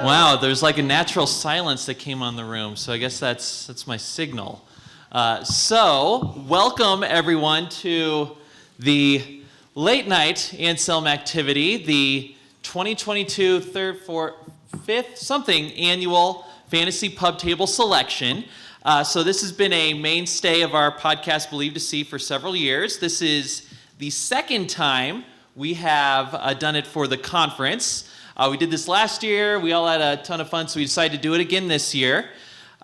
Wow, there's like a natural silence that came on the room, so I guess that's my signal. So, welcome everyone to the late night Anselm activity, the 2022 third, fourth, fifth, something annual fantasy pub table selection. So this has been a mainstay of our podcast, Believe to See, for several years. This is the second time we have done it for the conference. We did this last year. We all had a ton of fun, so we decided to do it again this year.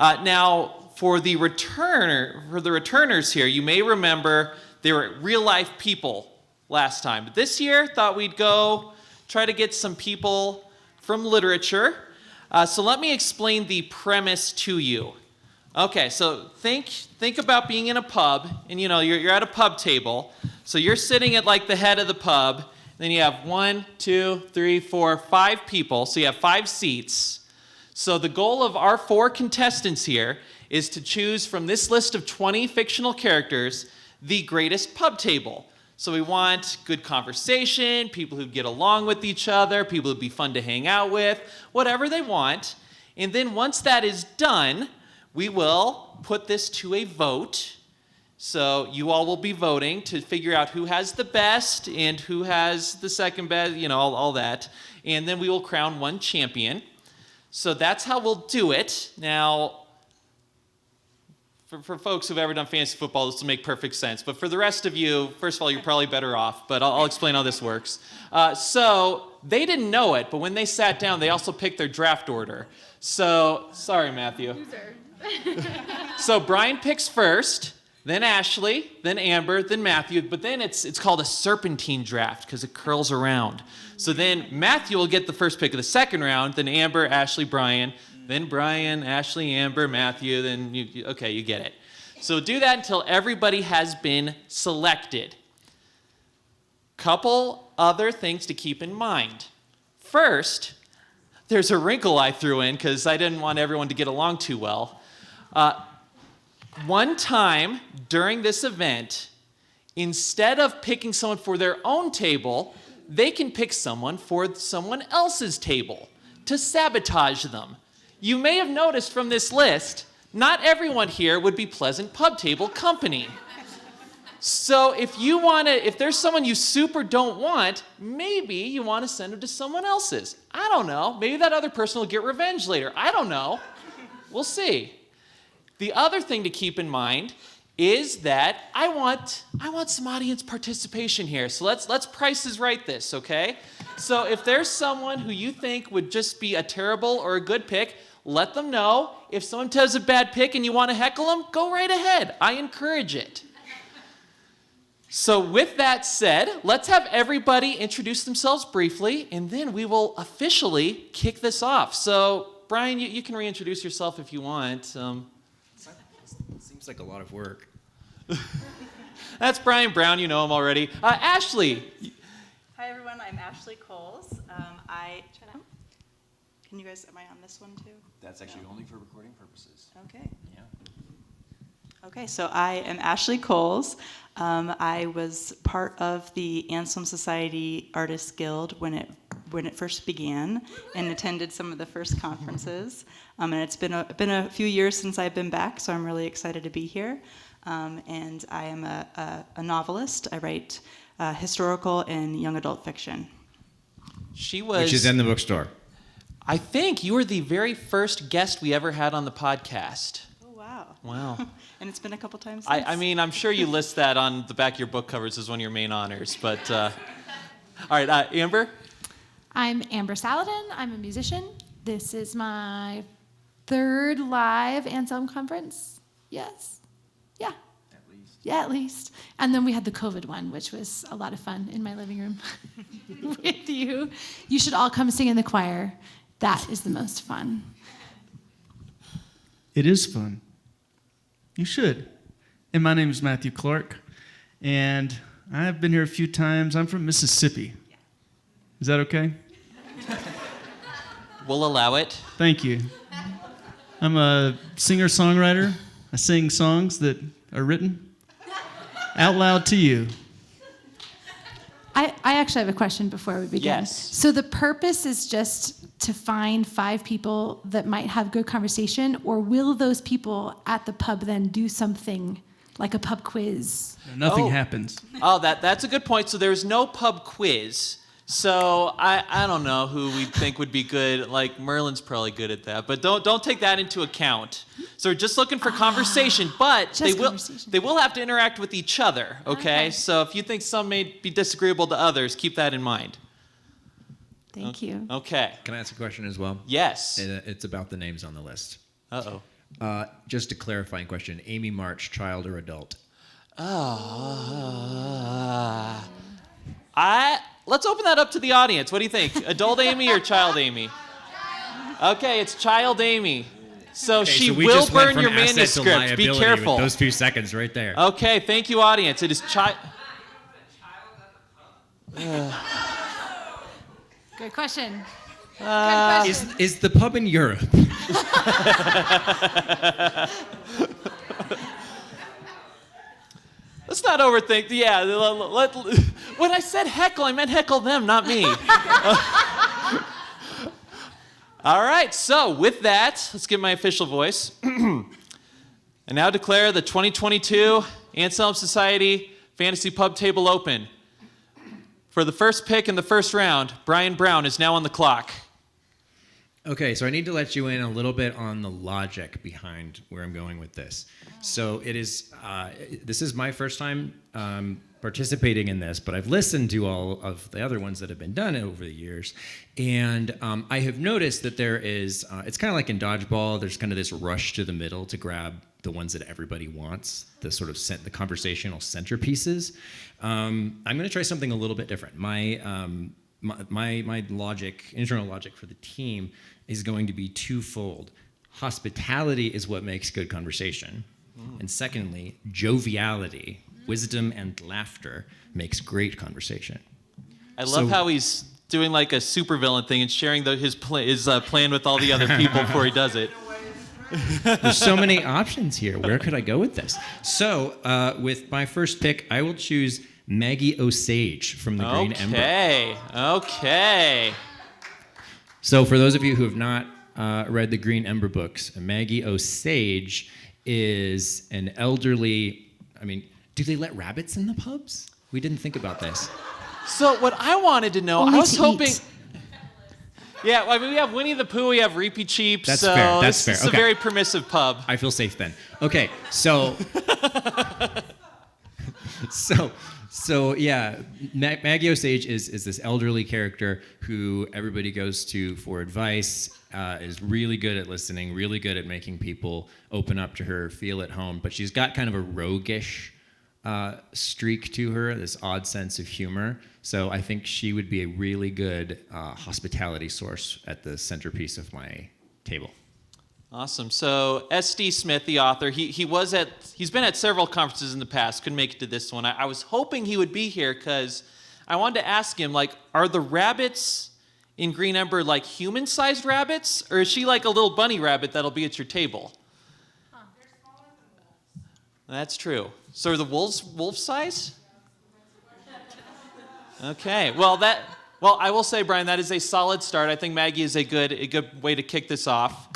Now, for the returners here, you may remember they were real-life people last time. But this year, thought we'd go try to get some people from literature. So let me explain the premise to you. Okay, so think about being in a pub, and you're at a pub table. So you're sitting at like the head of the pub. Then you have 1, 2, 3, 4, 5 people. So you have 5 seats. So the goal of our 4 contestants here is to choose from this list of 20 fictional characters the greatest pub table. So we want good conversation, people who get along with each other, people who'd be fun to hang out with, whatever they want. And then once that is done, we will put this to a vote. So you all will be voting to figure out who has the best and who has the second best, all that. And then we will crown one champion. So that's how we'll do it. Now, for folks who've ever done fantasy football, this will make perfect sense. But for the rest of you, first of all, you're probably better off. But I'll explain how this works. So they didn't know it, but when they sat down, they also picked their draft order. So, sorry, Matthew. Loser. So Brian picks first. Then Ashley, then Amber, then Matthew, but then it's called a serpentine draft because it curls around. So then Matthew will get the first pick of the second round, then Amber, Ashley, Brian, then Brian, Ashley, Amber, Matthew, then you get it. So do that until everybody has been selected. Couple other things to keep in mind. First, there's a wrinkle I threw in because I didn't want everyone to get along too well. One time during this event, instead of picking someone for their own table, they can pick someone for someone else's table to sabotage them. You may have noticed from this list, not everyone here would be pleasant pub table company. So if there's someone you super don't want, maybe you want to send them to someone else's. I don't know. Maybe that other person will get revenge later. I don't know. We'll see. The other thing to keep in mind is that I want some audience participation here. So let's Price Right this, okay? So if there's someone who you think would just be a terrible or a good pick, let them know. If someone does a bad pick and you want to heckle them, go right ahead. I encourage it. So with that said, let's have everybody introduce themselves briefly, and then we will officially kick this off. So Brian, you can reintroduce yourself if you want. Seems like a lot of work. That's Brian Brown. You know him already. Ashley. Hi, everyone. I'm Ashley Coles. Can you guys, am I on this one too? That's actually only for recording purposes. Okay. Yeah. Okay, so I am Ashley Coles. I was part of the Anselm Society Artists Guild when it first began and attended some of the first conferences. And it's been a few years since I've been back, so I'm really excited to be here. And I am a novelist. I write historical and young adult fiction. Which is in the bookstore. I think you were the very first guest we ever had on the podcast. Oh, wow. Wow. And it's been a couple times since. I mean, I'm sure you list that on the back of your book covers as one of your main honors. But, all right, Amber? I'm Amber Saladin. I'm a musician. This is my 3rd live Anselm conference. Yes? Yeah. At least. Yeah, at least. And then we had the COVID one, which was a lot of fun in my living room with you. You should all come sing in the choir. That is the most fun. It is fun. You should. And my name is Matthew Clark, and I've been here a few times. I'm from Mississippi. Is that okay? We'll allow it. Thank you. I'm a singer-songwriter. I sing songs that are written out loud to you. I actually have a question before we begin. Yes. So the purpose is just to find 5 people that might have good conversation, or will those people at the pub then do something like a pub quiz? Nothing Oh. happens. Oh, that's a good point. So there's no pub quiz. So I don't know who we think would be good. Like Merlin's probably good at that, but don't take that into account. So we're just looking for conversation, but Just they will have to interact with each other. Okay? So if you think some may be disagreeable to others, keep that in mind. Thank you. Okay. Can I ask a question as well? Yes. It's about the names on the list. Uh-oh. Just a clarifying question. Amy March, child or adult? Let's open that up to the audience. What do you think? Adult Amy or child Amy? Okay, it's child Amy. So she we will just went burn from your asset to manuscript. Be liability careful. with those few seconds right there. Okay, thank you, audience. It is child. Good question. Good question. Is the pub in Europe? Let's not overthink. Yeah, when I said heckle, I meant heckle them, not me. All right, so with that, let's get my official voice. And now declare the 2022 Anselm Society Fantasy Pub Table open. For the first pick in the first round, Brian Brown is now on the clock. Okay, so I need to let you in a little bit on the logic behind where I'm going with this. So it is, this is my first time participating in this, but I've listened to all of the other ones that have been done over the years, and I have noticed that there is, it's kind of like in dodgeball, there's kind of this rush to the middle to grab the ones that everybody wants, the sort of the conversational centerpieces. I'm going to try something a little bit different. My logic, internal logic for the team is going to be twofold. Hospitality is what makes good conversation. And secondly, joviality, wisdom and laughter makes great conversation. I love how he's doing like a supervillain thing and sharing his plan with all the other people before he does it. There's so many options here. Where could I go with this? So with my first pick, I will choose Maggie Osage from the Green Ember. Okay. So for those of you who have not read the Green Ember books, Maggie Osage is an elderly, do they let rabbits in the pubs? We didn't think about this. So what I wanted to know, Only I was to hoping... eat. Yeah, we have Winnie the Pooh, we have Reapy Cheap, That's so fair, that's it's fair. a Okay. very permissive pub. I feel safe then. Okay, so... So yeah, Maggie Osage is this elderly character who everybody goes to for advice, is really good at listening, really good at making people open up to her, feel at home, but she's got kind of a roguish streak to her, this odd sense of humor. So I think she would be a really good hospitality source at the centerpiece of my table. Awesome. So S.D. Smith, the author, he's been at several conferences in the past. Couldn't make it to this one. I was hoping he would be here because I wanted to ask him, are the rabbits in Green Ember like human-sized rabbits, or is she like a little bunny rabbit that'll be at your table? They're smaller than wolves. That's true. So are the wolves wolf size? Okay. Well, I will say, Brian, that is a solid start. I think Maggie is a good way to kick this off.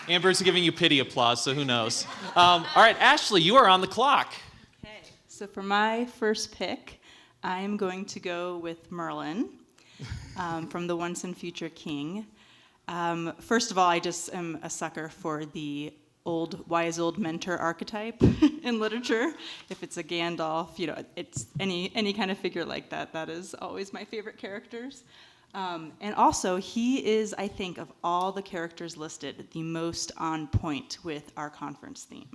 Amber's giving you pity applause, so who knows? All right, Ashley, you are on the clock. Okay, so for my first pick, I'm going to go with Merlin from the Once and Future King. First of all, I just am a sucker for the wise old mentor archetype in literature. If it's a Gandalf, it's any kind of figure like that. That is always my favorite characters. And also, he is, I think, of all the characters listed, the most on point with our conference theme.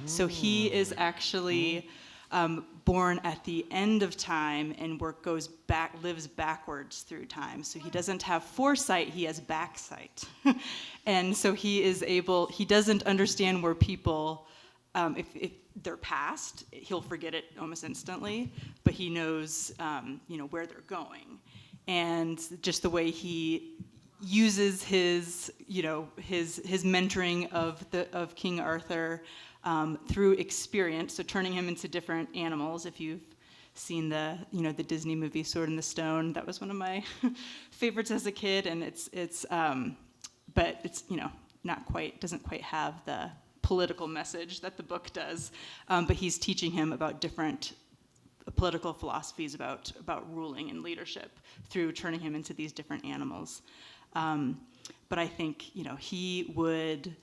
So he is actually born at the end of time and lives backwards through time. So he doesn't have foresight, he has backsight. And so he doesn't understand where people, if they're past, he'll forget it almost instantly, but he knows, where they're going. And just the way he uses his mentoring of King Arthur through experience, so turning him into different animals. If you've seen the Disney movie Sword in the Stone, that was one of my favorites as a kid, and but it's doesn't quite have the political message that the book does. But he's teaching him about different political philosophies about ruling and leadership through turning him into these different animals. But I think he would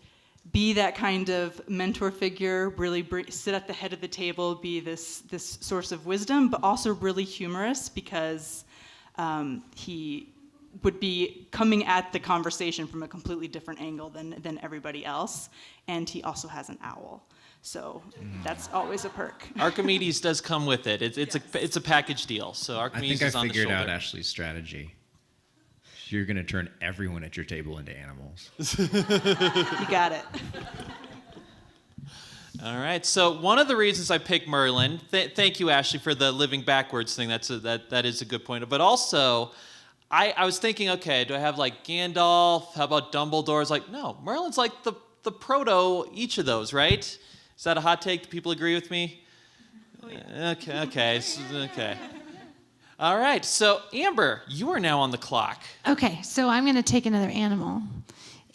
be that kind of mentor figure, really sit at the head of the table, be this source of wisdom, but also really humorous, because he would be coming at the conversation from a completely different angle than everybody else. And he also has an owl. So that's always a perk. Archimedes does come with it. It's a package deal. So Archimedes is on the shoulder. I figured out Ashley's strategy. You're going to turn everyone at your table into animals. You got it. All right. So one of the reasons I picked Merlin, thank you, Ashley, for the living backwards thing. That is a good point. But also, I was thinking, okay, do I have like Gandalf? How about Dumbledore? It's like, no, Merlin's like the proto each of those, right? Is that a hot take? Do people agree with me? Oh, yeah. Okay. All right, so Amber, you are now on the clock. Okay, so I'm going to take another animal,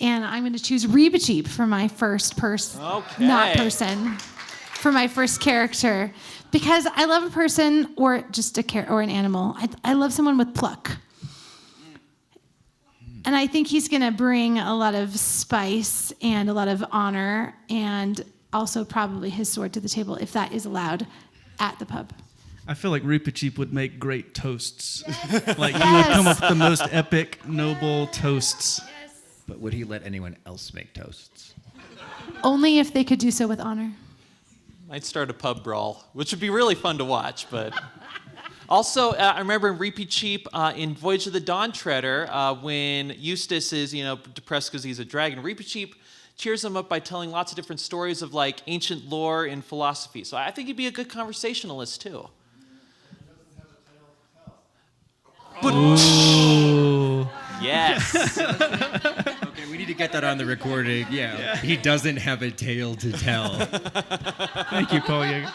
and I'm going to choose Reepicheep for my first person, not person, for my first character, because I love a person or just or an animal. I love someone with pluck, and I think he's going to bring a lot of spice and a lot of honor, and also probably his sword to the table, if that is allowed, at the pub. I feel like Reepicheep would make great toasts. Like he would come up with the most epic, noble toasts. Yes. But would he let anyone else make toasts? Only if they could do so with honor. Might start a pub brawl, which would be really fun to watch. But also, I remember in Reepicheep in Voyage of the Dawn Treader, when Eustace is depressed because he's a dragon, Reepicheep cheers him up by telling lots of different stories of like ancient lore and philosophy. So I think he'd be a good conversationalist too. Ooh. Yes. Okay, we need to get that on the recording. Yeah. He doesn't have a tale to tell. Thank you, Paul Yeager.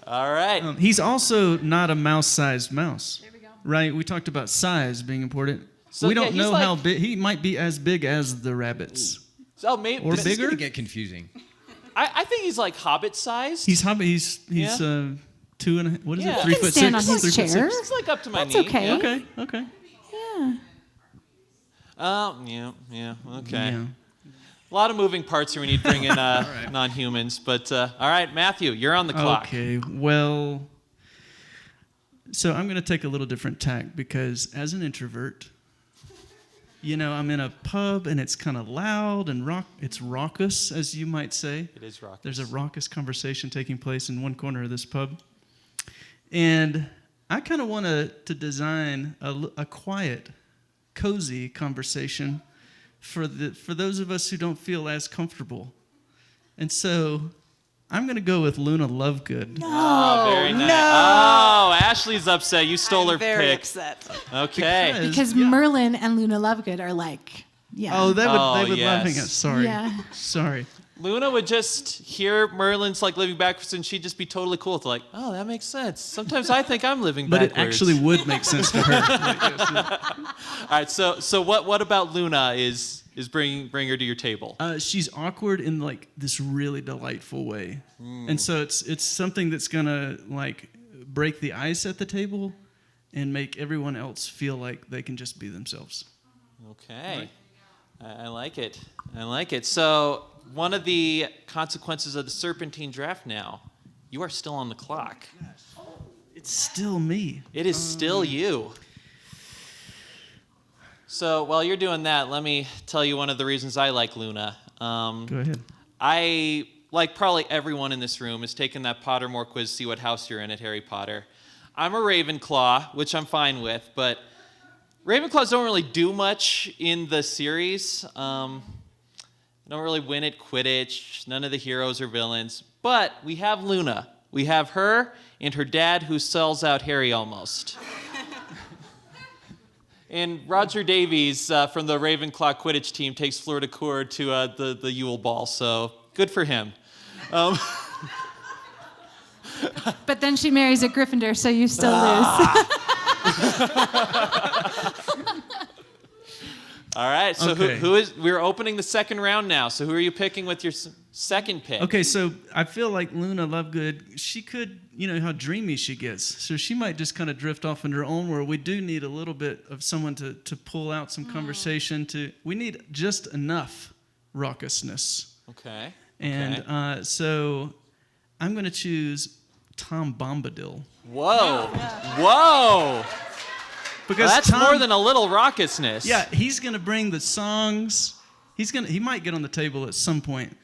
All right. He's also not a mouse-sized mouse. There we go. Right? We talked about size being important. So, we don't know like, how big. He might be as big as the rabbits. So maybe Or This is bigger? going to get confusing. I think he's like Hobbit sized. He's 2 and what is Yeah. it? He 3 can foot stand 6. on his 3 foot chair. 6. It's like up to my That's knee. okay. Yeah. Okay. Yeah. Yeah. Okay. Yeah. A lot of moving parts here. We need to bring in non-humans. But all right, Matthew, you're on the clock. Okay, well, so I'm going to take a little different tack because as an introvert, I'm in a pub and it's kind of loud and it's raucous, as you might say. It is raucous. There's a raucous conversation taking place in one corner of this pub. And I kind of want to design a quiet, cozy conversation for those of us who don't feel as comfortable. And so I'm going to go with Luna Lovegood. Oh, very nice. Oh, Ashley's upset. You stole her very pick. upset. Okay. Because yeah. Merlin and Luna Lovegood are like, yeah. Oh, they Oh, would yes. laughing at. Sorry. Yeah. Sorry. Luna would just hear Merlin's like living backwards, and she'd just be totally cool with like, oh, that makes sense. Sometimes I think I'm living But backwards. it actually would make sense to her. All right. So what about Luna is bring her to your table? She's awkward in like this really delightful way, and so it's something that's gonna like break the ice at the table, and make everyone else feel like they can just be themselves. Okay. I like it. So one of the consequences of the Serpentine draft now, you are still on the clock. It's still me. It is still you. So while you're doing that, let me tell you one of the reasons I like Luna. Go ahead. I, like probably everyone in this room, is taking that Pottermore quiz, see what house you're in at Harry Potter. I'm a Ravenclaw, which I'm fine with, but Ravenclaws don't really do much in the series. Don't really win at Quidditch. None of the heroes or villains. But we have Luna. We have her and her dad who sells out Harry almost. And Roger Davies from the Ravenclaw Quidditch team takes Fleur de Cour to the Yule Ball. So Good for him. But then she marries a Gryffindor, so you still lose. All right, so Okay. we're opening the second round now. So who are you picking with your second pick? Okay, so I feel like Luna Lovegood, she could, how dreamy she gets. So she might just kind of drift off in her own world. We do need a little bit of someone to pull out some conversation. We need just enough raucousness. Okay. And so I'm going to choose Tom Bombadil. Whoa. Whoa. Because That's Tom, more than a little raucousness. Yeah, he's going to bring the songs. He might get on the table at some point.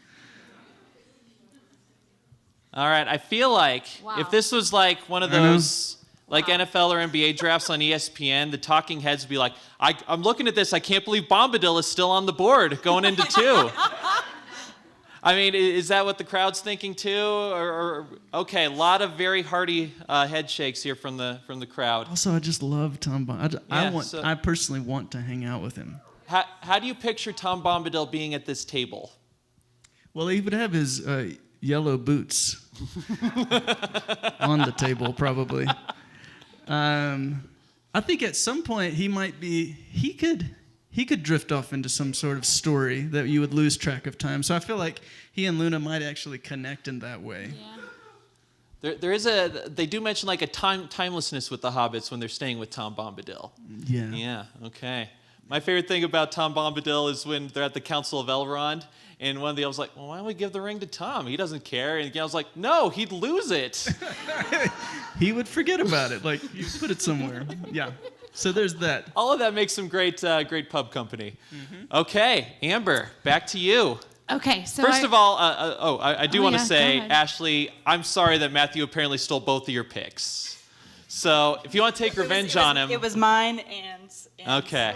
All right, I feel like if this was like one of those like NFL or NBA drafts on ESPN, the talking heads would be like, I'm looking at this, I can't believe Bombadil is still on the board going into 2. I mean, is that what the crowd's thinking too? Or okay, a lot of very hearty head shakes here from the crowd. Also, I just love Tom Bombadil. So- I personally want to hang out with him. How do you picture Tom Bombadil being at this table? Well, he would have his yellow boots on the table, probably. I think at some point he could drift off into some sort of story that you would lose track of time. So I feel like he and Luna might actually connect in that way. Yeah. They do mention like a timelessness with the hobbits when they're staying with Tom Bombadil. Yeah. Yeah, okay. My favorite thing about Tom Bombadil is when they're at the Council of Elrond, and one of the elves like, well, why don't we give the ring to Tom? He doesn't care. And Gandalf's like, no, he'd lose it. He would forget about it. Like, you put it somewhere. Yeah. So there's that. All of that makes some great pub company. Okay, Amber, back to you. Okay, so First of all, I do want to yeah, say, go ahead. Ashley, I'm sorry that Matthew apparently stole both of your picks. So if you want to take revenge on him. It was mine and Okay.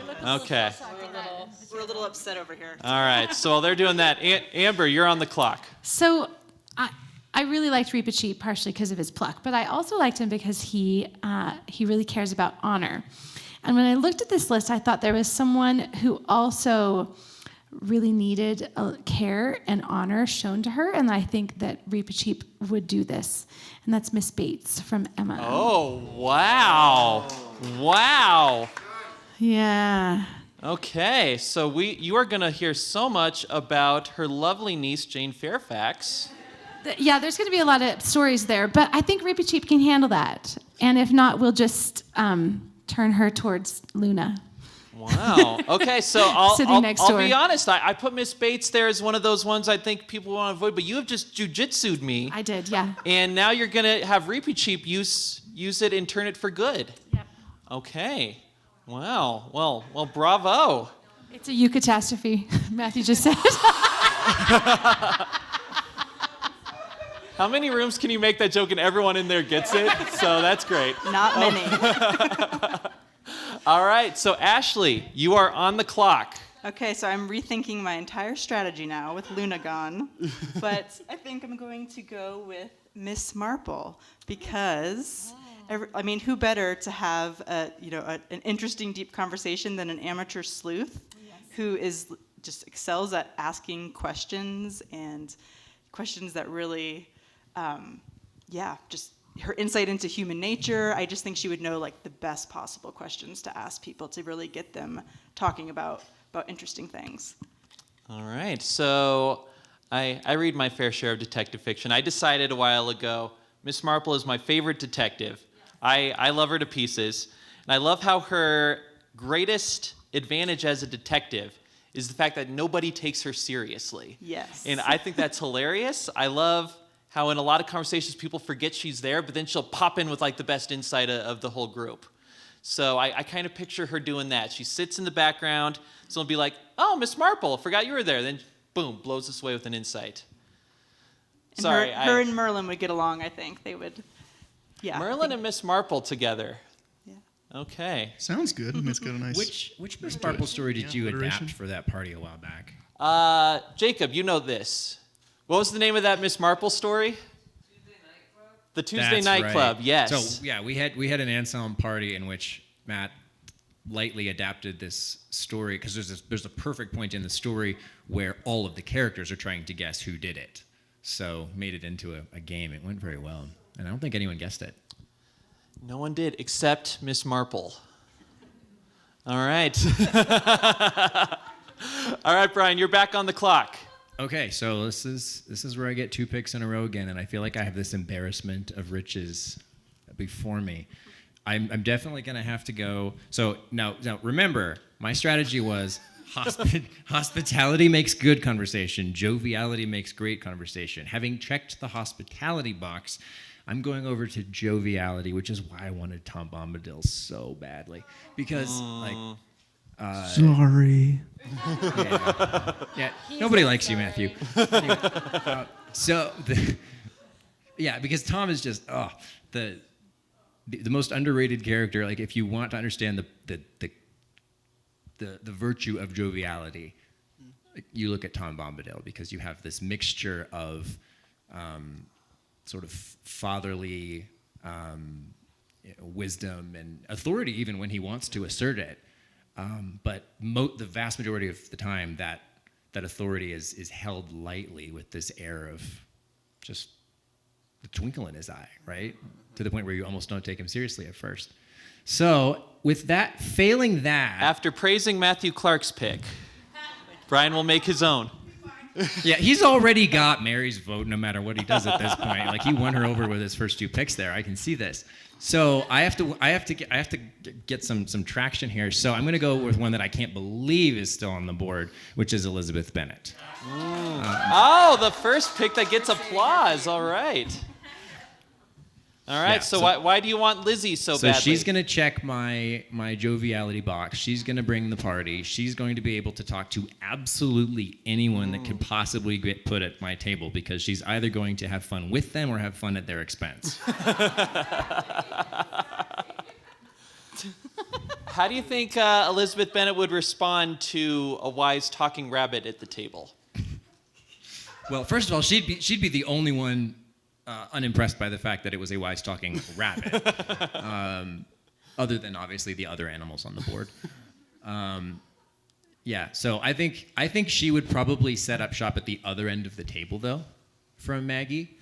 we're a little upset over here. All right. So while they're doing that, Amber, you're on the clock. So I really liked Reepicheep partially because of his pluck, but I also liked him because he really cares about honor. And when I looked at this list, I thought there was someone who also really needed care and honor shown to her, and I think that Reepicheep would do this, and that's Miss Bates from Emma. Oh, wow. Wow. Yeah. Okay, so you are going to hear so much about her lovely niece, Jane Fairfax. Yeah, there's going to be a lot of stories there, but I think Reepicheep can handle that. And if not, we'll just turn her towards Luna. Wow. Okay, so I'll next be door. honest. I put Miss Bates there as one of those ones I think people want to avoid, but you have just jujitsu'd me. I did, yeah. And now you're going to have Reepicheep use it and turn it for good. Yep. Okay. Wow. Well, bravo. It's a eucatastrophe, Matthew just said. How many rooms can you make that joke and everyone in there gets it? So that's great. Not many. All right, so Ashley, you are on the clock. Okay, so I'm rethinking my entire strategy now with Luna gone, but I think I'm going to go with Miss Marple because, who better to have an interesting, deep conversation than an amateur sleuth who just excels at asking questions and questions that really, just her insight into human nature. I just think she would know like the best possible questions to ask people to really get them talking about interesting things. All right, so I read my fair share of detective fiction. I decided a while ago, Miss Marple is my favorite detective. I love her to pieces, and I love how her greatest advantage as a detective is the fact that nobody takes her seriously. Yes. And I think that's hilarious. I love how in a lot of conversations people forget she's there, but then she'll pop in with like the best insight of the whole group. So I kind of picture her doing that. She sits in the background, someone will be like, oh, Miss Marple, forgot you were there. Then boom, blows us away with an insight. And Sorry. her and Merlin would get along, I think. They would, yeah. Merlin and Miss Marple together. Yeah. Okay. Sounds good. It's got a nice. Which Miss Marple story did you alliteration. adapt for that party a while back? Jacob, you know this. What was the name of that Miss Marple story? The Tuesday That's Night right. Club, yes. So yeah, we had an Anselm party in which Matt lightly adapted this story because there's a perfect point in the story where all of the characters are trying to guess who did it. So made it into a game. It went very well, and I don't think anyone guessed it. No one did except Miss Marple. All right. All right, Brian, you're back on the clock. Okay, so this is where I get 2 picks in a row again, and I feel like I have this embarrassment of riches before me. I'm definitely going to have to go. So now remember, my strategy was hospitality makes good conversation. Joviality makes great conversation. Having checked the hospitality box, I'm going over to joviality, which is why I wanted Tom Bombadil so badly. Because, Sorry. yeah, nobody likes you, Matthew. Anyway, because Tom is just the most underrated character. Like, if you want to understand the virtue of joviality, you look at Tom Bombadil, because you have this mixture of sort of fatherly wisdom and authority, even when he wants to assert it. But the vast majority of the time, that authority is held lightly with this air of just the twinkle in his eye, right? To the point where you almost don't take him seriously at first. So with that, failing that... After praising Matthew Clark's pick, Brian will make his own. Yeah, he's already got Mary's vote no matter what he does at this point. Like, he won her over with his first 2 picks there. I can see this. So I have to get some traction here. So I'm going to go with one that I can't believe is still on the board, which is Elizabeth Bennet. The first pick that gets applause. All right. All right. Yeah, so why do you want Lizzie so badly? So she's going to check my joviality box. She's going to bring the party. She's going to be able to talk to absolutely anyone that could possibly get put at my table, because she's either going to have fun with them or have fun at their expense. How do you think Elizabeth Bennet would respond to a wise talking rabbit at the table? Well, first of all, she'd be the only one unimpressed by the fact that it was a wise talking rabbit, other than obviously the other animals on the board. So I think she would probably set up shop at the other end of the table, though, from Maggie.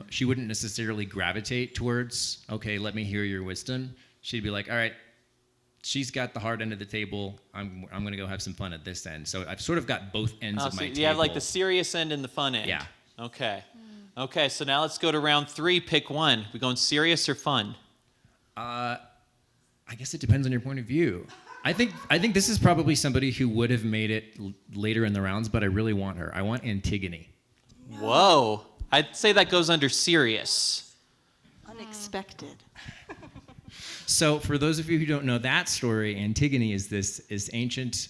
She wouldn't necessarily gravitate towards, okay, let me hear your wisdom. She'd be like, all right, she's got the hard end of the table. I'm going to go have some fun at this end. So I've sort of got both ends of my table. You have like the serious end and the fun end. Yeah. Okay. Okay, so now let's go to round 3. Pick one. We going serious or fun? I guess it depends on your point of view. I think this is probably somebody who would have made it later in the rounds, but I really want her. I want Antigone. Whoa. I'd say that goes under serious. Unexpected. So for those of you who don't know that story, Antigone is this ancient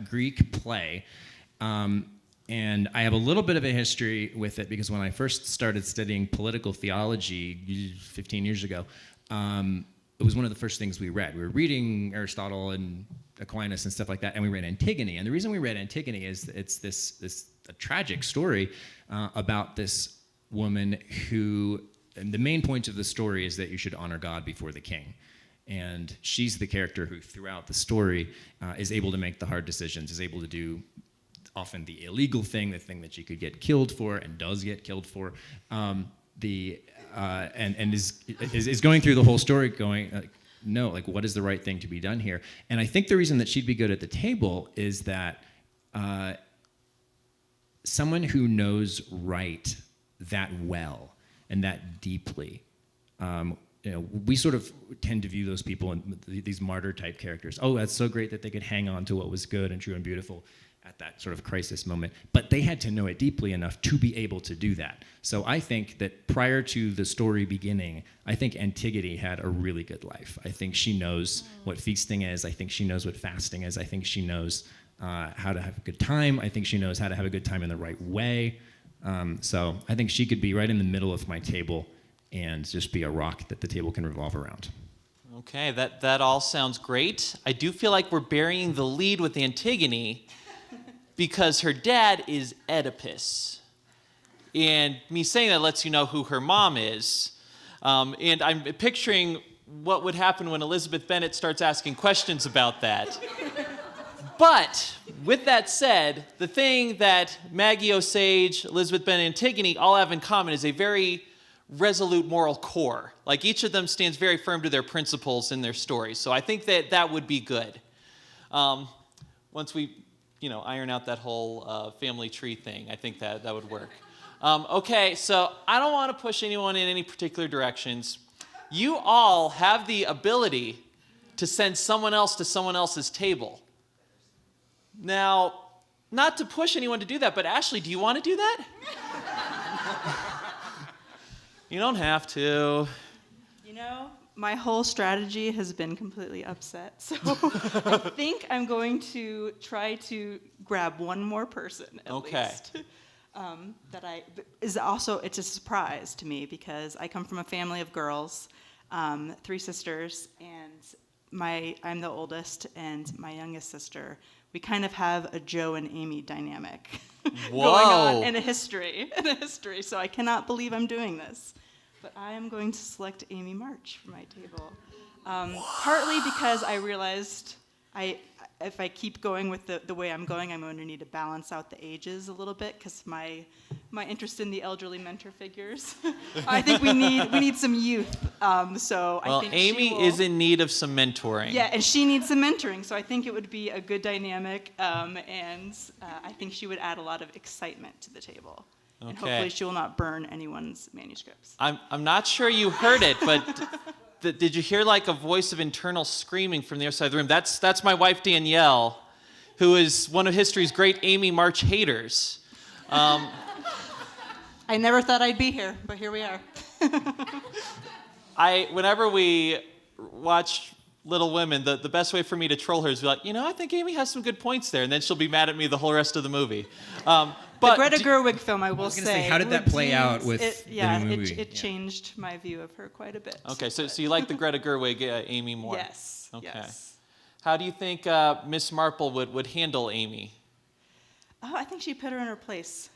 Greek play. And I have a little bit of a history with it, because when I first started studying political theology 15 years ago, it was one of the first things we read. We were reading Aristotle and Aquinas and stuff like that, and we read Antigone. And the reason we read Antigone is it's a tragic story about this woman who, and the main point of the story is that you should honor God before the king. And she's the character who, throughout the story, is able to make the hard decisions, is able to do often the illegal thing, the thing that she could get killed for and does get killed for, and is going through the whole story going, no, like, what is the right thing to be done here? And I think the reason that she'd be good at the table is that someone who knows right that well and that deeply, we sort of tend to view those people in these martyr type characters. Oh, that's so great that they could hang on to what was good and true and beautiful at that sort of crisis moment. But they had to know it deeply enough to be able to do that. So I think that prior to the story beginning, I think Antigone had a really good life. I think she knows what feasting is. I think she knows what fasting is. I think she knows how to have a good time. I think she knows how to have a good time in the right way. So I think she could be right in the middle of my table and just be a rock that the table can revolve around. Okay, that all sounds great. I do feel like we're burying the lead with Antigone, because her dad is Oedipus. And me saying that lets you know who her mom is. And I'm picturing what would happen when Elizabeth Bennet starts asking questions about that. But with that said, the thing that Maggie Osage, Elizabeth Bennet, and Antigone all have in common is a very resolute moral core. Like each of them stands very firm to their principles in their stories. So I think that would be good. Once we, iron out that whole family tree thing, I think that would work. Okay, so I don't want to push anyone in any particular directions. You all have the ability to send someone else to someone else's table. Now, not to push anyone to do that, but Ashley, do you want to do that? You don't have to. My whole strategy has been completely upset, so I think I'm going to try to grab one more person at least. It's a surprise to me because I come from a family of girls, 3 sisters, and I'm the oldest, and my youngest sister. We kind of have a Joe and Amy dynamic going on in a history. So I cannot believe I'm doing this. But I am going to select Amy March for my table. Partly because I realized if I keep going with the way I'm going to need to balance out the ages a little bit because my interest in the elderly mentor figures. I think we need some youth. I think Amy is in need of some mentoring. Yeah, and she needs some mentoring. So I think it would be a good dynamic, and I think she would add a lot of excitement to the table. Okay. And hopefully she will not burn anyone's manuscripts. I'm not sure you heard it, but did you hear like a voice of internal screaming from the other side of the room? That's my wife Danielle, who is one of history's great Amy March haters. I never thought I'd be here, but here we are. Whenever we watch Little Women, the best way for me to troll her is be like, I think Amy has some good points there, and then she'll be mad at me the whole rest of the movie. But the Greta Gerwig film, I will say. How did that play out with the new movie? It changed my view of her quite a bit. Okay, so you like the Greta Gerwig Amy more? Yes. Okay. Yes. How do you think Miss Marple would handle Amy? Oh, I think she'd put her in her place.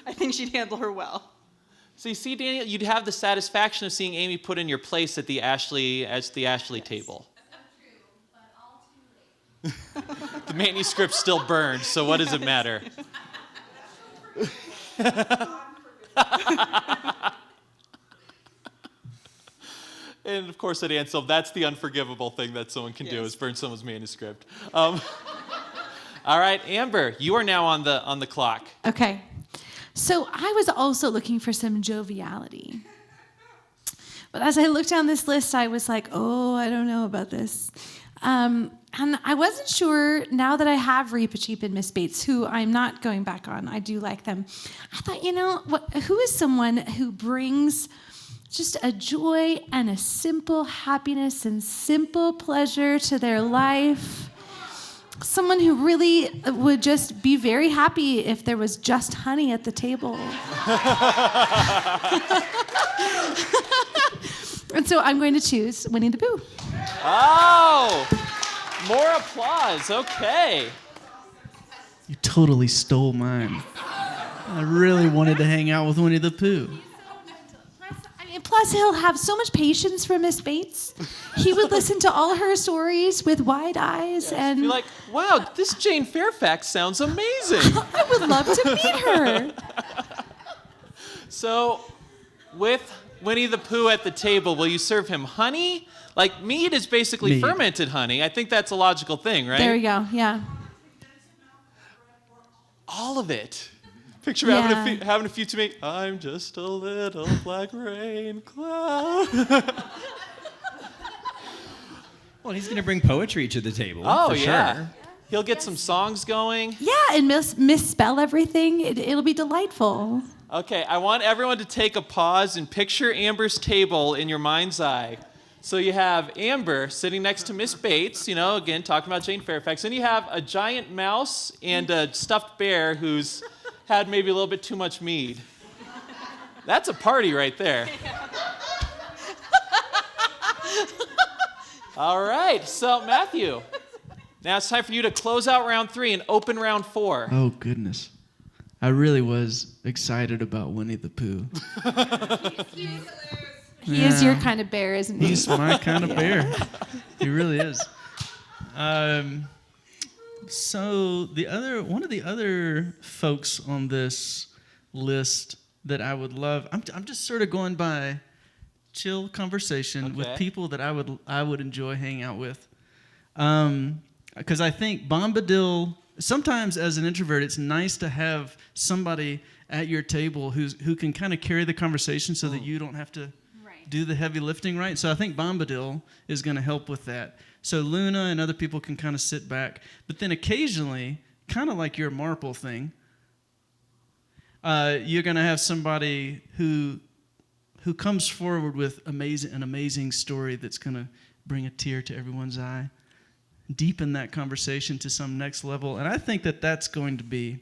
I think she'd handle her well. So you see, Daniel, you'd have the satisfaction of seeing Amy put in your place at the Ashley table. The manuscript's still burned, so what does it matter? And of course at Anselm, that's the unforgivable thing that someone can do is burn someone's manuscript. All right, Amber, you are now on the clock. Okay. So I was also looking for some joviality. But as I looked down this list, I was like, I don't know about this. And I wasn't sure, now that I have Reepicheep and Miss Bates, who I'm not going back on, I do like them. I thought, who is someone who brings just a joy and a simple happiness and simple pleasure to their life? Someone who really would just be very happy if there was just honey at the table. And so I'm going to choose Winnie the Pooh. Oh, more applause. Okay. You totally stole mine. I really wanted to hang out with Winnie the Pooh. Plus, he'll have so much patience for Miss Bates. He would listen to all her stories with wide eyes and be like, wow, this Jane Fairfax sounds amazing. I would love to meet her. So, with Winnie the Pooh at the table, will you serve him honey? Like, mead is basically fermented honey. I think that's a logical thing, right? There we go, yeah. All of it. Picture having a few to me. I'm just a little black rain cloud. Well, he's going to bring poetry to the table. Oh, for yeah. Sure. He'll get some songs going. Yeah, and misspell everything. It'll be delightful. Okay, I want everyone to take a pause and picture Amber's table in your mind's eye. So you have Amber sitting next to Miss Bates, again, talking about Jane Fairfax. Then you have a giant mouse and a stuffed bear who's had maybe a little bit too much mead. That's a party right there. All right, so Matthew, now it's time for you to close out round 3 and open round 4. Oh, goodness. I really was excited about Winnie the Pooh. He is your kind of bear, isn't he? He's my kind of bear. He really is. So one of the other folks on this list that I would love, I'm just sort of going by chill conversation with people that I would enjoy hanging out with. Because I think Bombadil, sometimes as an introvert, it's nice to have somebody at your table who can kind of carry the conversation so that you don't have to do the heavy lifting, right? So I think Bombadil is going to help with that. So Luna and other people can kind of sit back. But then occasionally, kind of like your Marple thing, you're going to have somebody who comes forward with an amazing story that's going to bring a tear to everyone's eye, deepen that conversation to some next level. And I think that that's going to be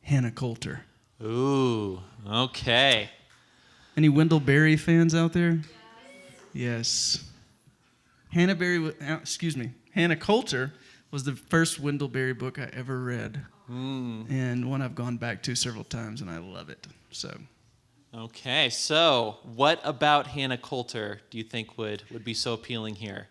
Hannah Coulter. Ooh, okay. Any Wendell Berry fans out there? Yes. Hannah Coulter was the first Wendell Berry book I ever read, and one I've gone back to several times, and I love it. So. Okay, so what about Hannah Coulter do you think would be so appealing here?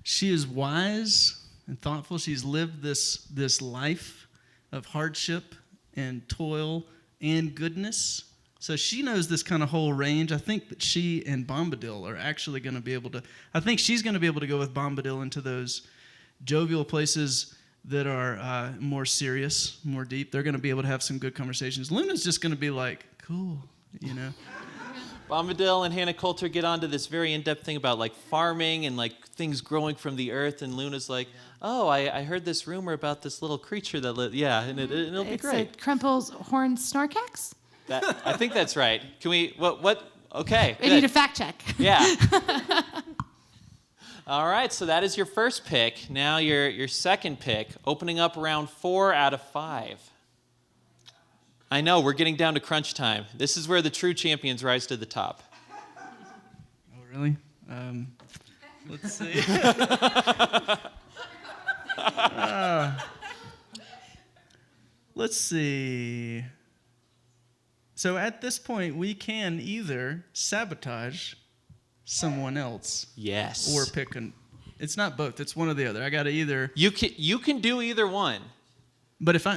She is wise and thoughtful. She's lived this life of hardship and toil and goodness. So she knows this kind of whole range. I think that she and Bombadil are actually going to be able to, I think she's going to be able to go with Bombadil into those jovial places that are more serious, more deep. They're going to be able to have some good conversations. Luna's just going to be like, cool, you know. Bombadil and Hannah Coulter get onto this very in-depth thing about like farming and like things growing from the earth, and Luna's like, oh, I heard this rumor about this little creature that and it'll be great. It's a Krempel's horned snorkax? I think that's right. Can we, okay. I need a fact check. Yeah. All right, so that is your first pick. Now your second pick, opening up round 4 out of 5. I know, we're getting down to crunch time. This is where the true champions rise to the top. Oh, really? Let's see. Let's see. So at this point, we can either sabotage someone else, yes, or pick an. It's not both. It's one or the other. I got to either. You can do either one. But how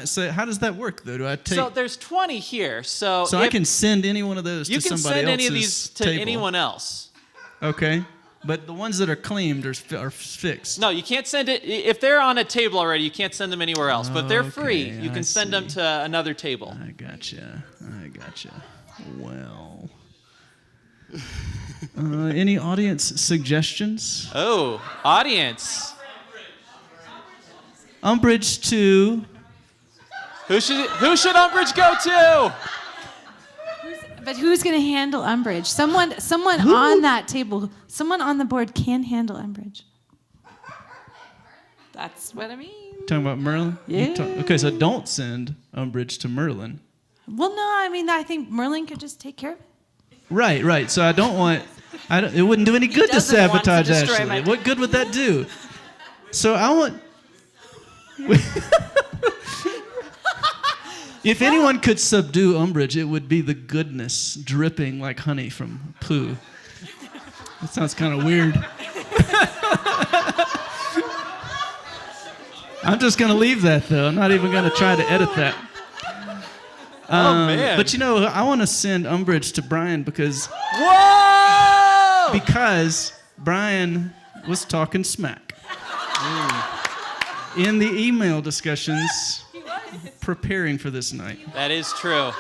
does that work though? Do I take? So there's 20 here. So I can send any one of those to somebody else's You can send any of these to table. anyone else. Okay. But the ones that are claimed are fixed. No, you can't send it. If they're on a table already, you can't send them anywhere else. But they're free. You can send them to another table. I gotcha. Well. Any audience suggestions? Oh, audience. Umbridge to... Who should Umbridge go to? But who's going to handle Umbridge? Someone on that table, someone on the board can handle Umbridge. That's what I mean. Talking about Merlin? Yeah. Okay, so don't send Umbridge to Merlin. Well, no, I think Merlin could just take care of it. Right. So I don't want... it wouldn't do any good to sabotage Ashley. What good would that do? So I want... If anyone could subdue Umbridge, it would be the goodness dripping like honey from poo. That sounds kind of weird. I'm just going to leave that, though. I'm not even going to try to edit that. Oh, man. But, I want to send Umbridge to Brian because... Whoa! Because Brian was talking smack. In the email discussions... preparing for this night. That is true.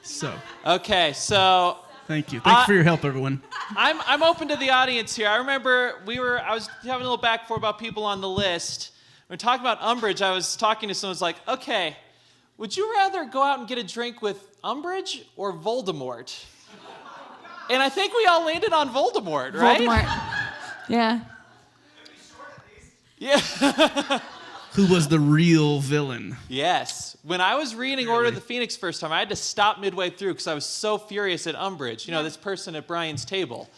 So. Okay, so. Thank you. Thanks for your help, everyone. I'm open to the audience here. I remember I was having a little back and forth about people on the list. When we talking about Umbridge, I was talking to someone who's like, okay, would you rather go out and get a drink with Umbridge or Voldemort? And I think we all landed on Voldemort, right? Voldemort. Yeah. Yeah. Who was the real villain? Yes. When I was reading Order of the Phoenix first time, I had to stop midway through because I was so furious at Umbridge. This person at Brian's table.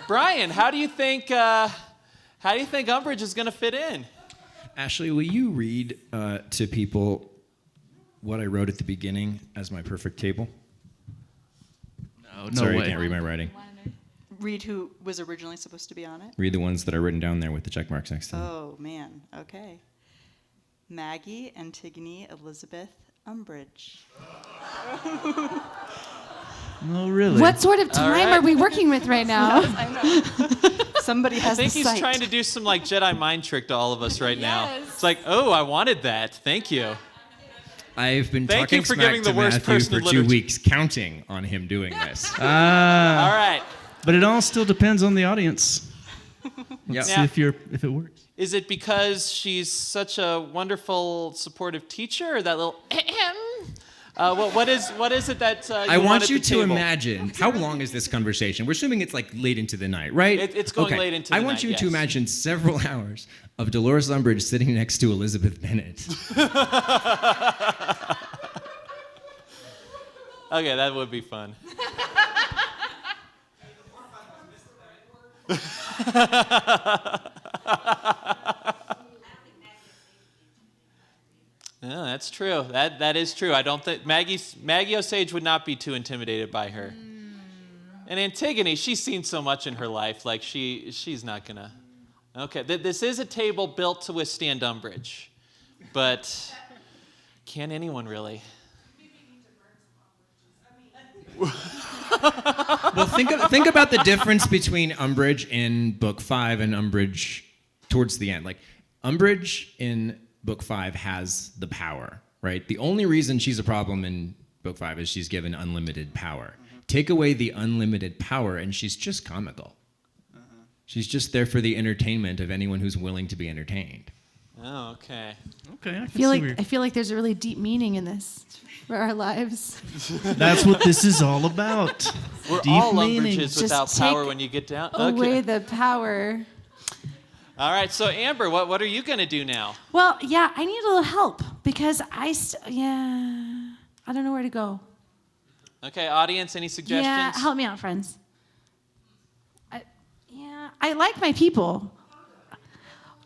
Brian, how do you think Umbridge is going to fit in? Ashley, will you read to people what I wrote at the beginning as my perfect table? Oh, no Sorry, way. I can't read my writing. Read who was originally supposed to be on it. Read the ones that are written down there with the check marks next to them. Oh, man. Okay. Maggie, Antigone, Elizabeth, Umbridge. Oh, really? What sort of time right. are we working with right now? I know. Somebody I has think the he's sight. trying to do some like Jedi mind trick to all of us right now. Yes. It's like, oh, I wanted that. Thank you. I've been Thank talking you for smack giving to the worst Matthew person for in 2 literature. weeks, counting on him doing this. All right. But it all still depends on the audience. Yeah. See if it works. Is it because she's such a wonderful, supportive teacher, or that little what is it that I you want at you the to table? imagine, how long is this conversation? We're assuming it's like late into the night, right? It's going late into the I want night, you to yes. imagine several hours of Dolores Umbridge sitting next to Elizabeth Bennet. Okay, that would be fun. No, that's true. That is true. I don't think Maggie Osage would not be too intimidated by her. And Antigone, she's seen so much in her life. Like she's not gonna. Okay, this is a table built to withstand Umbridge, but can anyone really? Well, think about the difference between Umbridge in Book 5 and Umbridge towards the end. Like, Umbridge in Book 5 has the power, right? The only reason she's a problem in Book 5 is she's given unlimited power. Take away the unlimited power, and she's just comical. She's just there for the entertainment of anyone who's willing to be entertained. Oh, okay. Okay, I can I feel like there's a really deep meaning in this for our lives. That's what this is all about. We're Deep all meaning. Umbridges Just without power take when you get down. Away Okay. the power. All right. So Amber, what are you gonna do now? Well, yeah, I need a little help because I don't know where to go. Okay, audience, any suggestions? Yeah, help me out, friends. I like my people.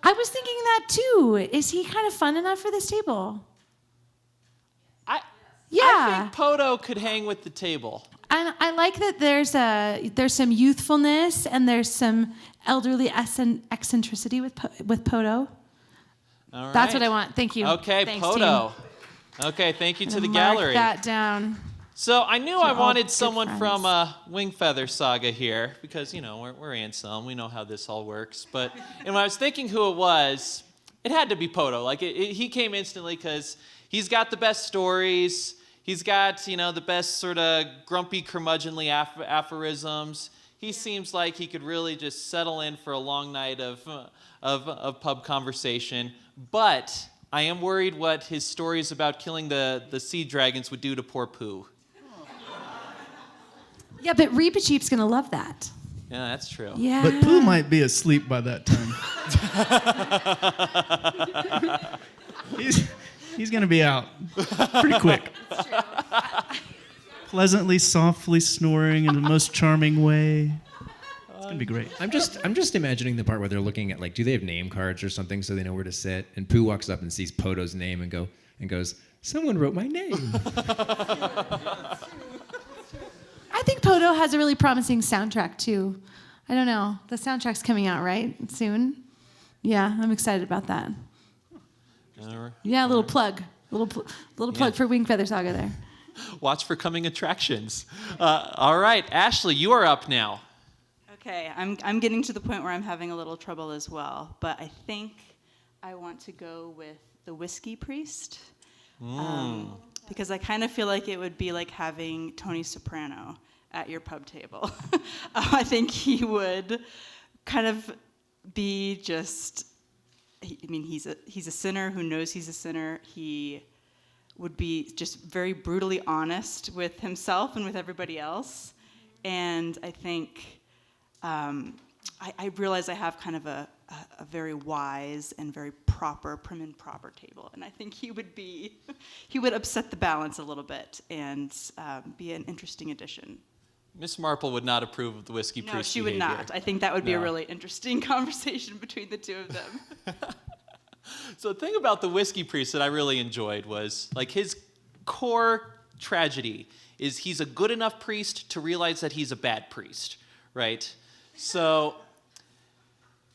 I was thinking that too. Is he kind of fun enough for this table? I think Poto could hang with the table. And I like that there's some youthfulness and there's some elderly eccentricity with Poto. All right. That's what I want. Thank you. Okay, Thanks, Poto. team. Okay, thank you to the Mark gallery. that down. So I knew I all wanted good someone friends. from Wingfeather Saga here because, we're Anselm. We know how this all works. But and when I was thinking who it was, it had to be Poto. Like, he came instantly because he's got the best stories. He's got, the best sort of grumpy, curmudgeonly aphorisms. He seems like he could really just settle in for a long night of pub conversation. But I am worried what his stories about killing the sea dragons would do to poor Pooh. Yeah, but Reepicheep's going to love that. Yeah, that's true. Yeah. But Pooh might be asleep by that time. He's going to be out pretty quick. Pleasantly, softly snoring in the most charming way. It's going to be great. I'm just imagining the part where they're looking at, like, do they have name cards or something so they know where to sit? And Pooh walks up and sees Poto's name and goes, someone wrote my name. I think Poto has a really promising soundtrack too. I don't know. The soundtrack's coming out, right? Soon? Yeah, I'm excited about that. Yeah, a little plug. Little plug for Wingfeather Saga there. Watch for coming attractions. All right, Ashley, you are up now. Okay, I'm getting to the point where I'm having a little trouble as well, but I think I want to go with the Whiskey Priest. Because I kind of feel like it would be like having Tony Soprano at your pub table. I think he would kind of be just, he's a sinner who knows he's a sinner. He would be just very brutally honest with himself and with everybody else. And I think, I realize I have kind of a very wise and very proper, prim and proper table. And I think he would upset the balance a little bit and be an interesting addition. Miss Marple would not approve of the Whiskey No, Priest she would behavior. not. I think that would be a No. really interesting conversation between the two of them. So the thing about the Whiskey Priest that I really enjoyed was, like, his core tragedy is he's a good enough priest to realize that he's a bad priest, right? So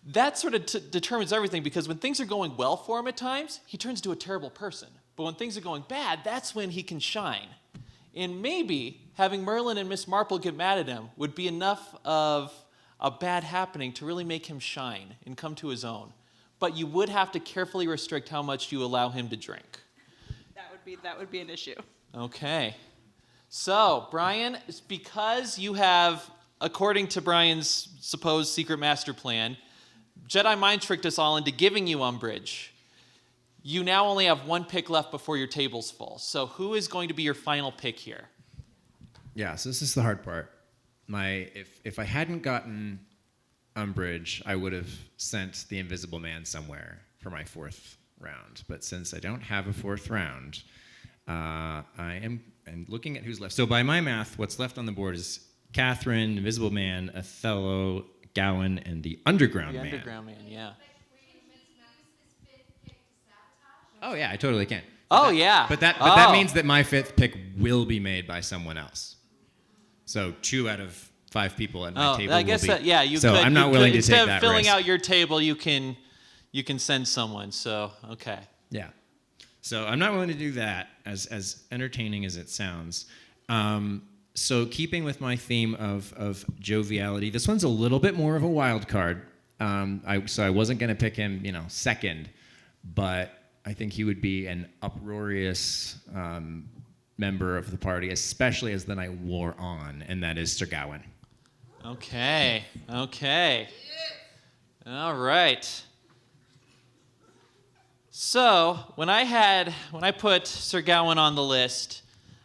that sort of determines everything, because when things are going well for him at times, he turns into a terrible person. But when things are going bad, that's when he can shine. And maybe having Merlin and Miss Marple get mad at him would be enough of a bad happening to really make him shine and come to his own. But you would have to carefully restrict how much you allow him to drink. That would be an issue. Okay. So, Brian, because you have, according to Brian's supposed secret master plan, Jedi mind tricked us all into giving you umbrage. You now only have one pick left before your table's full. So who is going to be your final pick here? Yeah, so this is the hard part. If I hadn't gotten umbrage, I would have sent the Invisible Man somewhere for my 4th round. But since I don't have a 4th round, I am looking at who's left. So by my math, what's left on the board is Catherine, Invisible Man, Othello, Gowan, and the Underground Man. The Underground Man, yeah. Oh yeah, I totally can. Yeah. But that means that my 5th pick will be made by someone else. So 2 out of 5 people at my table. I guess will be. you so could. I'm not willing to take that risk. Instead of filling out your table, you can send someone. So okay. Yeah. So I'm not willing to do that, as entertaining as it sounds. So keeping with my theme of joviality, this one's a little bit more of a wild card. So I wasn't going to pick him, second, but I think he would be an uproarious member of the party, especially as the night wore on, and that is Sir Gawain. Okay. All right. So when I put Sir Gawain on the list,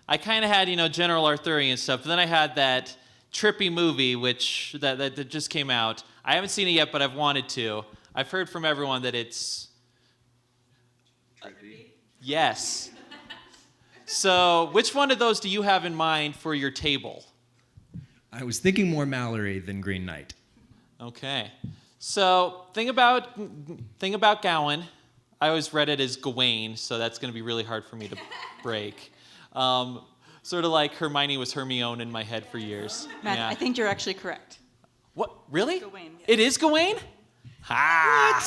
I kind of had, general Arthurian stuff, but then I had that trippy movie, which that just came out. I haven't seen it yet, but I've wanted to. I've heard from everyone that it's... trippy? Yes. So which one of those do you have in mind for your table? I was thinking more Mallory than Green Knight. Okay. So thing about Gawain, I always read it as Gawain, so that's going to be really hard for me to break. Sort of like Hermione was Hermione in my head for years. Matt, yeah. I think you're actually correct. What? Really? Gawain, yes. It is Gawain? Ha!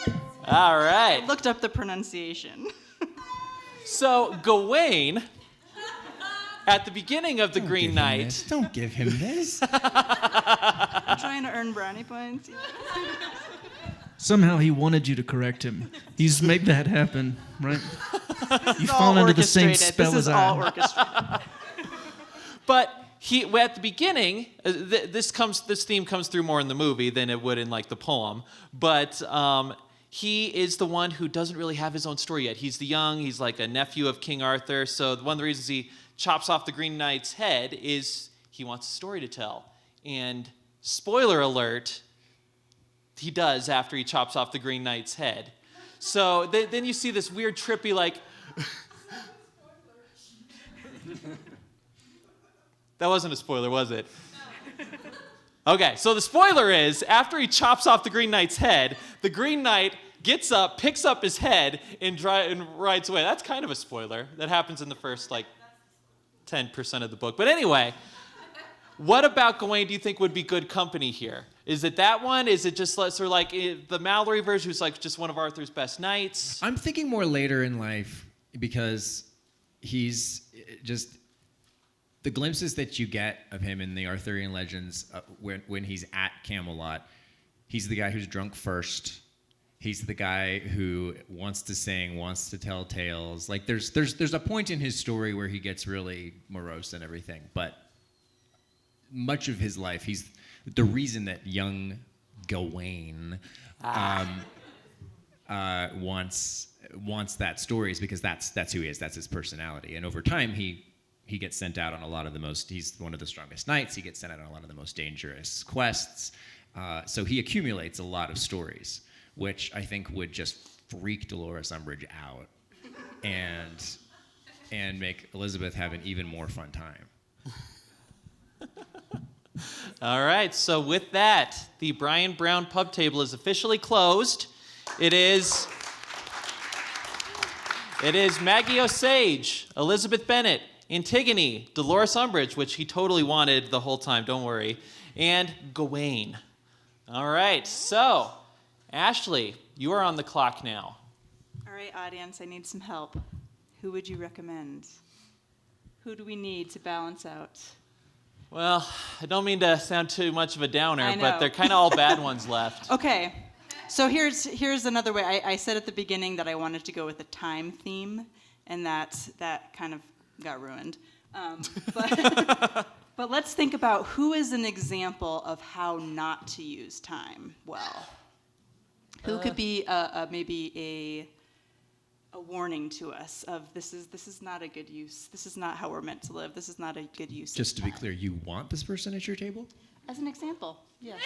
What? All right. I looked up the pronunciation. So Gawain, at the beginning of the Green Knight... Don't give him this. I'm trying to earn brownie points. Somehow he wanted you to correct him. He's made that happen, right? You all fall into the same orchestrated. spell This as is all I. orchestrated. But at the beginning, this theme comes through more in the movie than it would in like the poem. But he is the one who doesn't really have his own story yet. He's he's like a nephew of King Arthur. So one of the reasons he chops off the Green Knight's head is he wants a story to tell. And spoiler alert, he does after he chops off the Green Knight's head. So then you see this weird trippy like... That wasn't a spoiler, was it? Okay, so the spoiler is, after he chops off the Green Knight's head, the Green Knight gets up, picks up his head, and rides away. That's kind of a spoiler. That happens in the first, 10% of the book. But anyway, what about Gawain do you think would be good company here? Is it that one? Is it just sort of like the Mallory version, who's just one of Arthur's best knights? I'm thinking more later in life, because he's just... The glimpses that you get of him in the Arthurian legends when he's at Camelot, he's the guy who's drunk first. He's the guy who wants to sing, wants to tell tales. There's a point in his story where he gets really morose and everything, but much of his life, he's the reason that young Gawain wants that story is because that's who he is. That's his personality, and over time he gets sent out on a lot of he's one of the strongest knights. He gets sent out on a lot of the most dangerous quests. So he accumulates a lot of stories, which I think would just freak Dolores Umbridge out and make Elizabeth have an even more fun time. All right, so with that, the Brian Brown pub table is officially closed. It is Maggie Osage, Elizabeth Bennett, Antigone, Dolores Umbridge, which he totally wanted the whole time, don't worry, and Gawain. All right, so Ashley, you are on the clock now. All right, audience, I need some help. Who would you recommend? Who do we need to balance out? Well, I don't mean to sound too much of a downer, I but know. they're kind of all bad ones left. Okay, so here's another way. I said at the beginning that I wanted to go with a time theme, and that kind of got ruined. But let's think about who is an example of how not to use time well. Who could be maybe a warning to us of this is not a good use. This is not how we're meant to live. This is not a good use. Just to be clear, you want this person at your table? As an example, yes.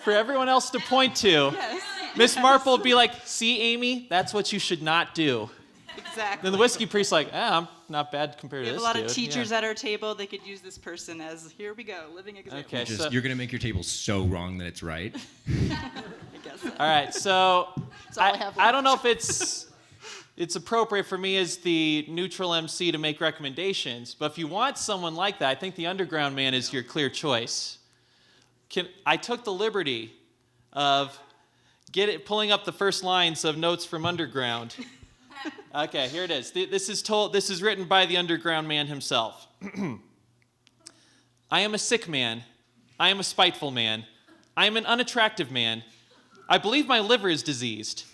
For everyone else to point to, Yes. Miss Marple would be like, see, Amy, that's what you should not do. Exactly. Then the whiskey priest's like, I'm not bad compared We to have this a lot dude. of teachers Yeah. at our table. They could use this person as, here we go, living example. Okay, so, You're going to make your table so wrong that it's right. I guess so. all right, so That's all I have I don't know if it's appropriate for me as the neutral MC to make recommendations, but if you want someone like that, I think the Underground Man is your clear choice. I took the liberty of pulling up the first lines of Notes from Underground. Okay, here it is. This is written by the Underground Man himself. I am a sick man. I am a spiteful man. I am an unattractive man. I believe my liver is diseased.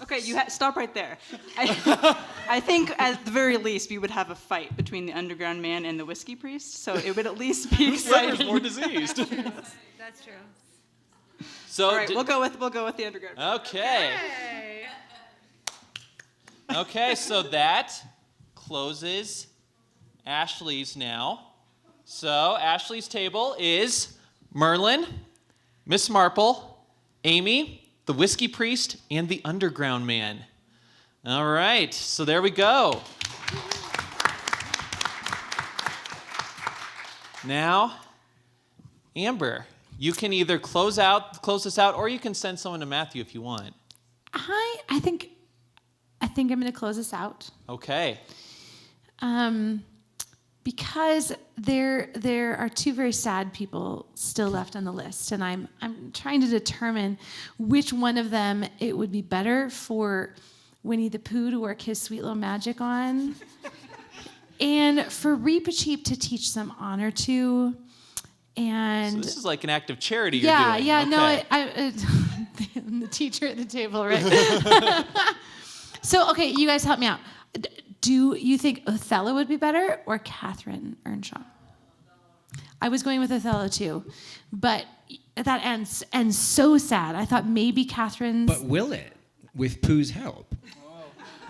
Okay, stop right there. I think at the very least we would have a fight between the Underground Man and the Whiskey Priest, so it would at least be Whose liver is exciting. more diseased? That's true. So All right, we'll go with the Underground Man. Okay. Okay, so that closes Ashley's now. So Ashley's table is Merlin, Miss Marple, Amy, the Whiskey Priest, and the Underground Man. All right, so there we go. Now, Amber, you can either close this out, or you can send someone to Matthew if you want. I think I'm going to close this out. Okay. Because there are two very sad people still left on the list, and I'm trying to determine which one of them it would be better for Winnie the Pooh to work his sweet little magic on, and for Reepicheep to teach some honor to. And So this is like an act of charity yeah, you're doing. yeah, Okay. no, I'm the teacher at the table, right? So, okay, you guys help me out. Do you think Othello would be better or Catherine Earnshaw? I was going with Othello too, but that ends so sad. I thought maybe Catherine's. But will it? With Pooh's help?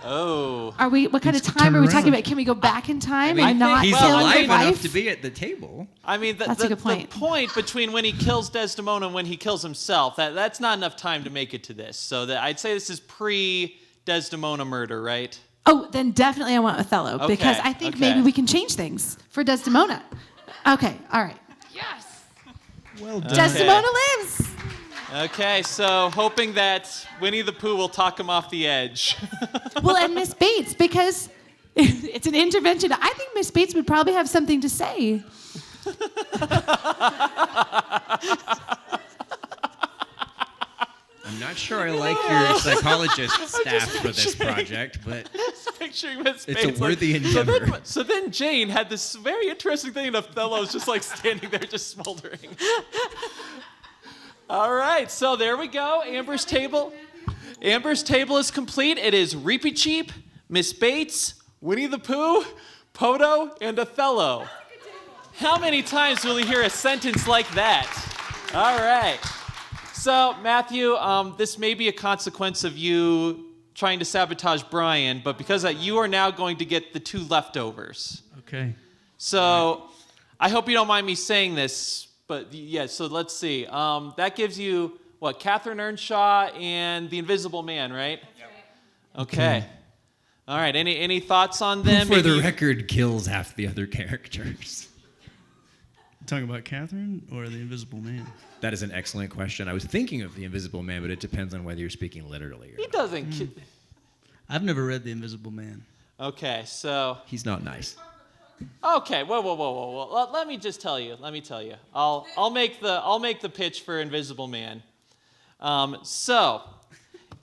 Oh. Are we? What kind of He's time are we turned talking around. about? Can we go back in time I and not think- He's well, kill I your mean- alive enough wife? to be at the table. I mean, That's a good point. The point between when he kills Desdemona and when he kills himself, that's not enough time to make it to this. So I'd say this is pre-Desdemona murder, right? Oh, then definitely I want Othello Okay, because I think okay. maybe we can change things for Desdemona. Okay, all right. Yes. Well done. Desdemona lives. Okay, so hoping that Winnie the Pooh will talk him off the edge. Well, and Miss Bates, because it's an intervention. I think Miss Bates would probably have something to say. I'm not sure I like your psychologist staff for this project, but Picturing Miss it's a Bates, worthy so endeavor. so then Jane had this very interesting thing, and Othello's just like standing there, just smoldering. All right, so there we go. Amber's table is complete. It is Reepicheep, Miss Bates, Winnie the Pooh, Poto, and Othello. How many times will you hear a sentence like that? All right. So, Matthew, this may be a consequence of you trying to sabotage Brian, but because of that, you are now going to get the two leftovers. Okay. So, I hope you don't mind me saying this, but yeah, so let's see. That gives you, what, Catherine Earnshaw and the Invisible Man, right? Yep. Okay. All right, any thoughts on them? for the Maybe- record, kills half the other characters. Talking about Catherine or the Invisible Man? That is an excellent question. I was thinking of the Invisible Man, but it depends on whether you're speaking literally or He not. doesn't. I've never read The Invisible Man. Okay, so He's not nice. okay, whoa. Let me just tell you. I'll make the pitch for Invisible Man. So,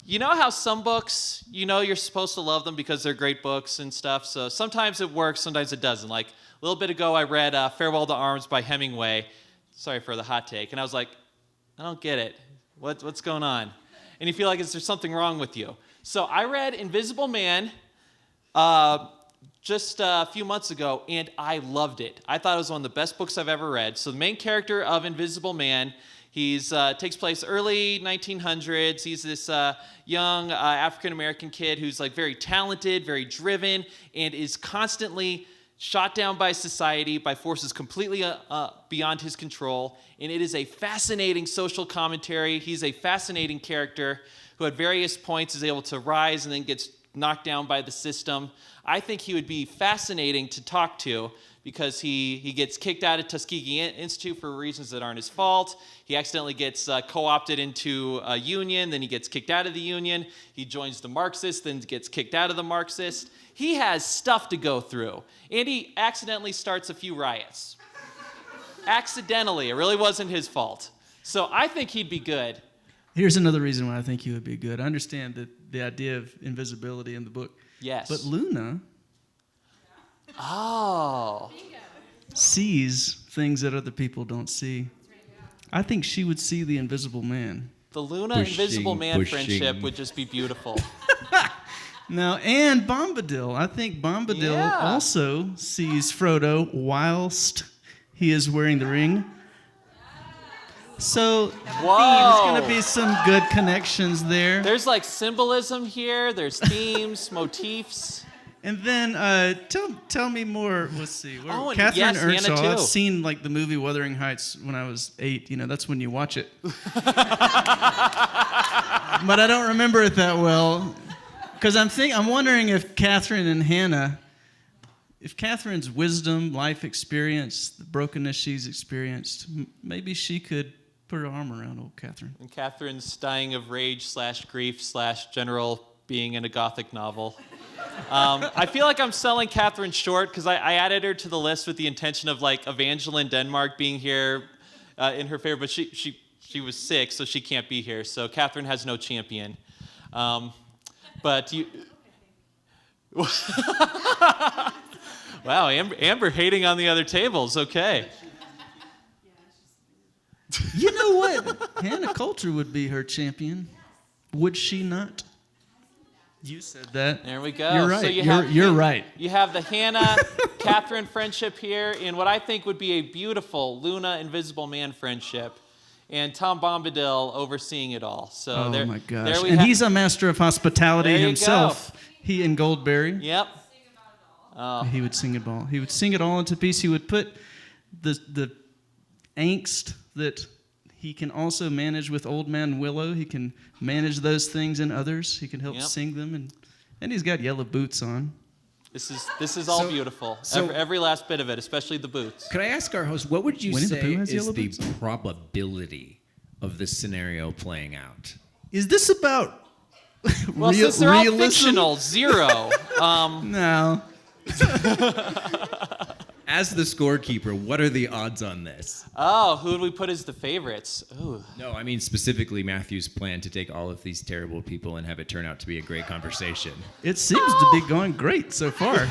you know how some books, you're supposed to love them because they're great books and stuff. So sometimes it works, sometimes it doesn't. Like a little bit ago, I read Farewell to Arms by Hemingway. Sorry for the hot take. And I was like, I don't get it. What's going on? And you feel like there's something wrong with you. So I read Invisible Man just a few months ago, and I loved it. I thought it was one of the best books I've ever read. So the main character of Invisible Man, he's takes place early 1900s. He's this young African-American kid who's like very talented, very driven, and is constantly shot down by society, by forces completely beyond his control. And it is a fascinating social commentary. He's a fascinating character who at various points is able to rise and then gets knocked down by the system. I think he would be fascinating to talk to because he gets kicked out of Tuskegee Institute for reasons that aren't his fault. He accidentally gets co-opted into a union, then he gets kicked out of the union. He joins the Marxists, then gets kicked out of the Marxists. He has stuff to go through, and he accidentally starts a few riots. Accidentally, it really wasn't his fault. So I think he'd be good. Here's another reason why I think he would be good. I understand that the idea of invisibility in the book. Yes. But Luna sees things that other people don't see. I think she would see the Invisible Man. The Luna Invisible Man friendship would just be beautiful. Now, and Bombadil. I think Bombadil also sees Frodo whilst he is wearing the ring. So there's going to be some good connections there. There's like symbolism here. There's themes, motifs. And then tell me more. Let's see. Catherine Earnshaw. Hannah too. I've seen like the movie Wuthering Heights when I was 8. That's when you watch it. But I don't remember it that well. Because I'm wondering if Catherine and Hannah, if Catherine's wisdom, life experience, the brokenness she's experienced, maybe she could put her arm around old Catherine. And Catherine's dying of rage / grief / general being in a Gothic novel. I feel like I'm selling Catherine short because I added her to the list with the intention of like Evangeline Denmark being here in her favor, but she was sick, so she can't be here. So Catherine has no champion. But you... Wow, Amber hating on the other tables. Okay. You know what? Hannah Coulter would be her champion. Would she not? You said that. There we go. You're right. So you're right. You have the Hannah-Catherine friendship here in what I think would be a beautiful Luna-Invisible Man friendship. And Tom Bombadil overseeing it all. So my gosh. And he's a master of hospitality himself. Go. He and Goldberry. Yep. He would sing it all. He would sing it all into piece. He would put the angst that he can also manage with Old Man Willow. He can manage those things in others. He can help sing them. And he's got yellow boots on. This is all beautiful. Every last bit of it, especially the boots. Could I ask our host, what would you Winnie the say Pooh has is yellow the boots? probability of this scenario playing out? Is this about Well, since they're all realism? fictional, 0. No. As the scorekeeper, what are the odds on this? Oh, who would we put as the favorites? Ooh. No, I mean specifically Matthew's plan to take all of these terrible people and have it turn out to be a great conversation. It seems to be going great so far.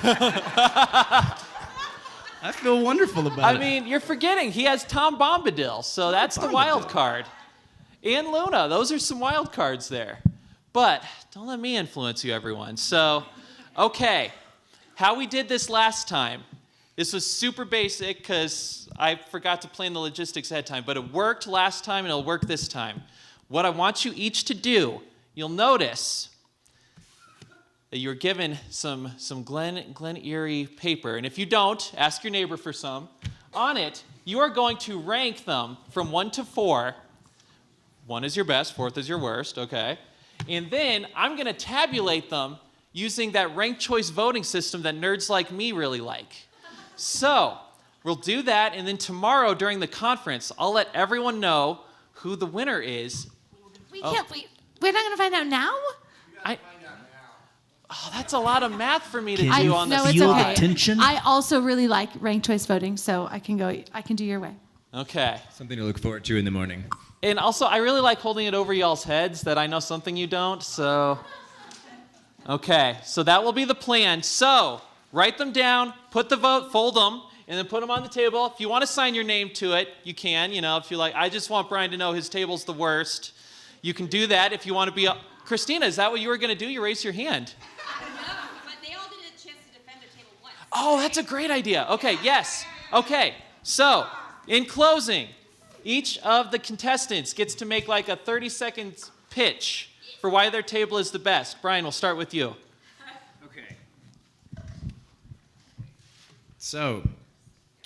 I feel wonderful about it. I mean, you're forgetting he has Tom Bombadil, so that's the wild card. And Luna, those are some wild cards there. But don't let me influence you, everyone. So, okay, how we did this last time. This was super basic because I forgot to plan the logistics ahead of time, but it worked last time and it'll work this time. What I want you each to do, you'll notice that you're given some Glen Erie paper, and if you don't, ask your neighbor for some. On it, you are going to rank them from 1 to 4. 1 is your best, 4th is your worst, okay? And then I'm going to tabulate them using that ranked choice voting system that nerds like me really like. So we'll do that, and then tomorrow during the conference, I'll let everyone know who the winner is. We're not going to find out now? Oh, that's a lot of math for me to Can do you on the No, it's feel okay. the tension? I also really like ranked choice voting, so I can do your way. Okay. Something to look forward to in the morning. And also, I really like holding it over y'all's heads that I know something you don't, so. Okay, so that will be the plan. So, write them down, put the vote, fold them, and then put them on the table. If you want to sign your name to it, you can. If you're like, I just want Brian to know his table's the worst, you can do that. If you want to be Christina, is that what you were going to do? You raised your hand. No, but they all didn't have a chance to defend their table once. Oh, that's a great idea. Okay, yes. Okay, so in closing, each of the contestants gets to make like a 30-second pitch for why their table is the best. Brian, we'll start with you. Okay. So,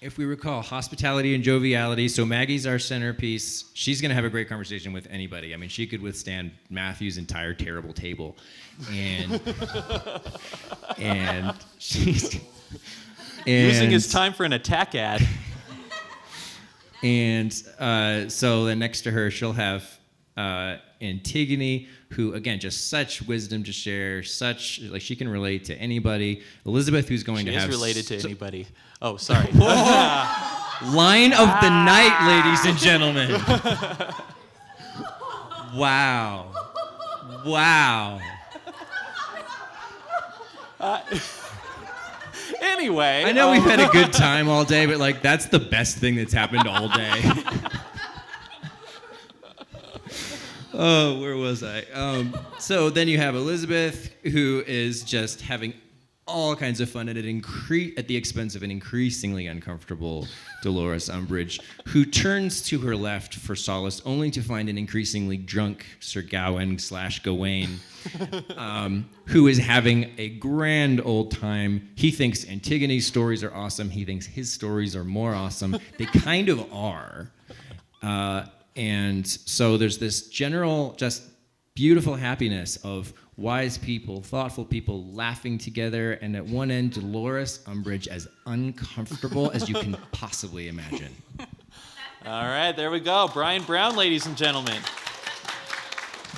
if we recall, hospitality and joviality. So Maggie's our centerpiece. She's going to have a great conversation with anybody. I mean, she could withstand Matthew's entire terrible table. And she's... Using his time for an attack ad. And so then next to her, she'll have Antigone, who, again, just such wisdom to share, she can relate to anybody. Elizabeth, who's going She to is have... related to anybody. Oh, sorry. Line of the night, ladies and gentlemen. Wow. Anyway. I know we've had a good time all day, but that's the best thing that's happened all day. Oh, where was I? So then you have Elizabeth, who is just having all kinds of fun at the expense of an increasingly uncomfortable Dolores Umbridge, who turns to her left for solace, only to find an increasingly drunk Sir Gawain/Gawain, who is having a grand old time. He thinks Antigone's stories are awesome. He thinks his stories are more awesome. They kind of are. And so there's this general, just beautiful happiness of wise people, thoughtful people laughing together, and at one end, Dolores Umbridge as uncomfortable as you can possibly imagine. All right, there we go. Brian Brown, ladies and gentlemen.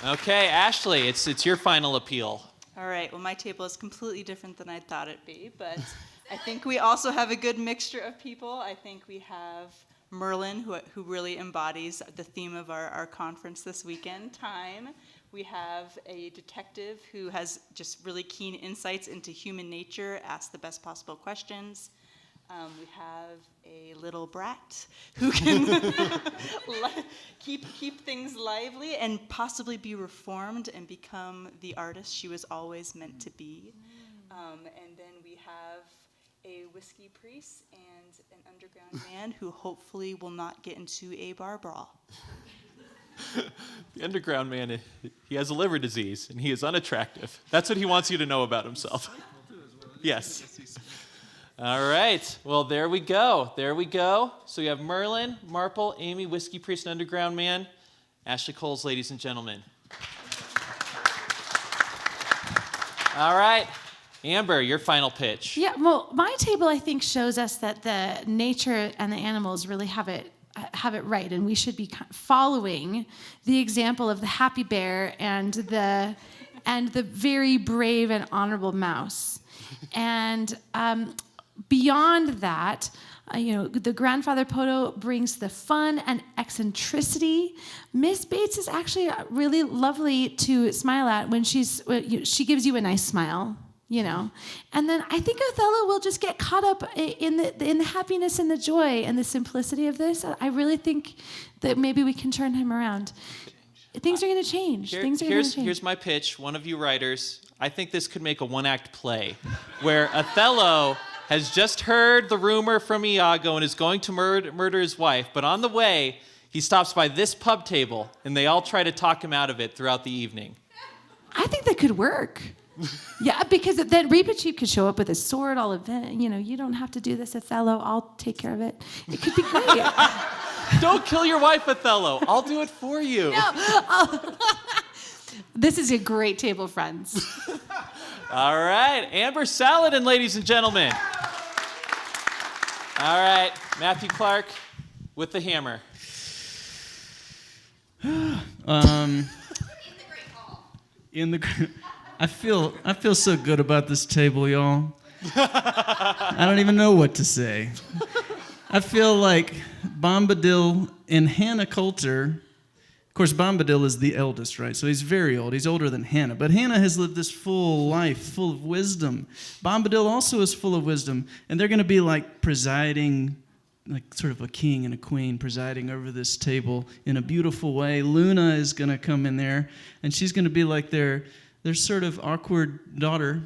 Okay, Ashley, it's your final appeal. All right, well, my table is completely different than I thought it'd be, but I think we also have a good mixture of people. I think we have Merlin, who really embodies the theme of our conference this weekend, time. We have a detective who has just really keen insights into human nature, asks the best possible questions. We have a little brat who can keep things lively and possibly be reformed and become the artist she was always meant to be. And then we have a whiskey priest and an underground man who hopefully will not get into a bar brawl. The underground man, he has a liver disease, and he is unattractive. That's what he wants you to know about himself. Yes. All right. Well, there we go. So we have Merlin, Marple, Amy, Whiskey Priest, and Underground Man. Ashley Coles, ladies and gentlemen. All right. Amber, your final pitch. Yeah, well, my table, I think, shows us that the nature and the animals really have it right, and we should be following the example of the happy bear and the very brave and honorable mouse. And beyond that, the grandfather Poto brings the fun and eccentricity. Miss Bates is actually really lovely to smile at when she gives you a nice smile. And then I think Othello will just get caught up in the happiness and the joy and the simplicity of this. I really think that maybe we can turn him around. Things are going to change. Here's my pitch. One of you writers, I think this could make a one-act play where Othello has just heard the rumor from Iago and is going to murder his wife, but on the way, he stops by this pub table, and they all try to talk him out of it throughout the evening. I think that could work. Yeah, because then Reepicheep could show up with his sword, all of it. You don't have to do this, Othello. I'll take care of it. It could be great. Don't kill your wife, Othello. I'll do it for you. No. This is a great table, friends. All right, Amber Saladin, ladies and gentlemen. All right, Matthew Clark with the hammer. In the I feel so good about this table, y'all. I don't even know what to say. I feel like Bombadil and Hannah Coulter. Of course, Bombadil is the eldest, right? So he's very old. He's older than Hannah. But Hannah has lived this full life, full of wisdom. Bombadil also is full of wisdom. And they're going to be like presiding, like sort of a king and a queen presiding over this table in a beautiful way. Luna is going to come in there, and she's going to be like their sort of awkward daughter.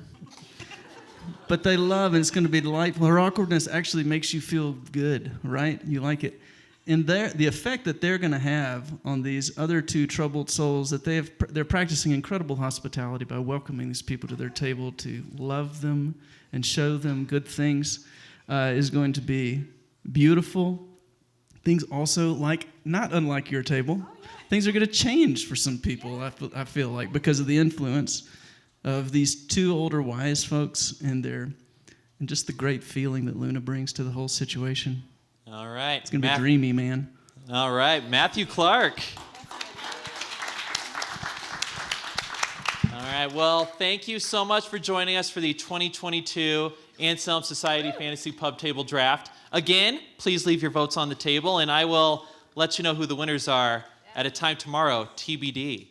But they love, and it's going to be delightful. Her awkwardness actually makes you feel good, right? You like it. And the effect that they're going to have on these other two troubled souls, that they're practicing incredible hospitality by welcoming these people to their table to love them and show them good things, is going to be beautiful. Things also not unlike your table. Things are going to change for some people, I feel like, because of the influence of these two older wise folks and just the great feeling that Luna brings to the whole situation. All right. It's going to be dreamy, man. All right. Matthew Clark. All right. Well, thank you so much for joining us for the 2022 Anselm Society Fantasy Pub Table Draft. Again, please leave your votes on the table, and I will let you know who the winners are at a time tomorrow, TBD.